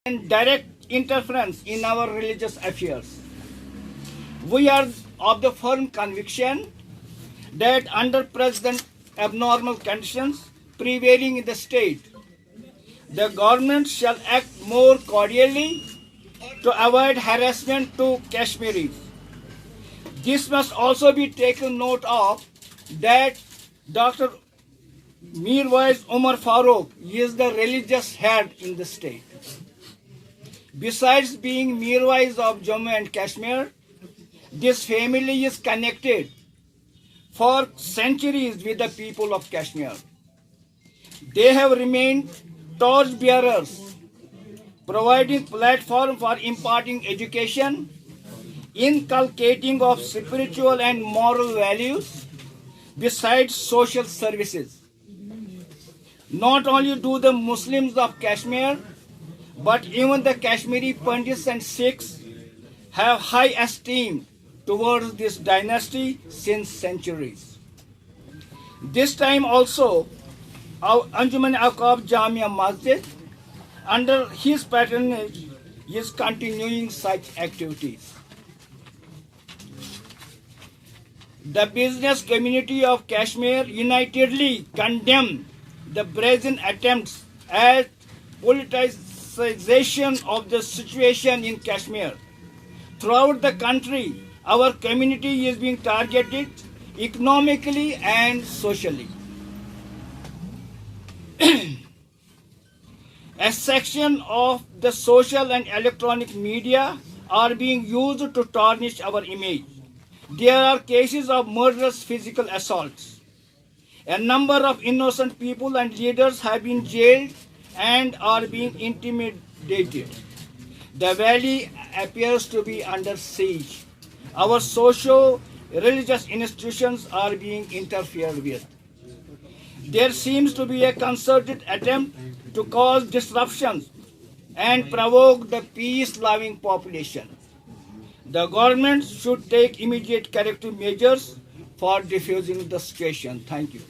and direct interference in our religious affairs. We are of the firm conviction that under present abnormal conditions prevailing in the state, the government shall act more cordially to avoid harassment to Kashmiris. This must also be taken note of that Dr. Mirwais Umar Farooq is the religious head in the state. Besides being Mirwais of Jammu and Kashmir, this family is connected for centuries with the people of Kashmir. They have remained torch bearers, providing platform for imparting education, inculcating of spiritual and moral values, besides social services. Not only do the Muslims of Kashmir, but even the Kashmiri Pandits and Sikhs have high esteem towards this dynasty since centuries. This time also, our Anjuman Aqab Jamia Masjid, under his patronage, is continuing such activities. The business community of Kashmir unitedly condemn the brazen attempts at politicization of the situation in Kashmir. Throughout the country, our community is being targeted economically and socially. A section of the social and electronic media are being used to tarnish our image. There are cases of murderous physical assaults. A number of innocent people and leaders have been jailed and are being intimidated. The valley appears to be under siege. Our socio-religious institutions are being interfered with. There seems to be a concerted attempt to cause disruptions and provoke the peace-loving population. The government should take immediate corrective measures for diffusing the situation. Thank you.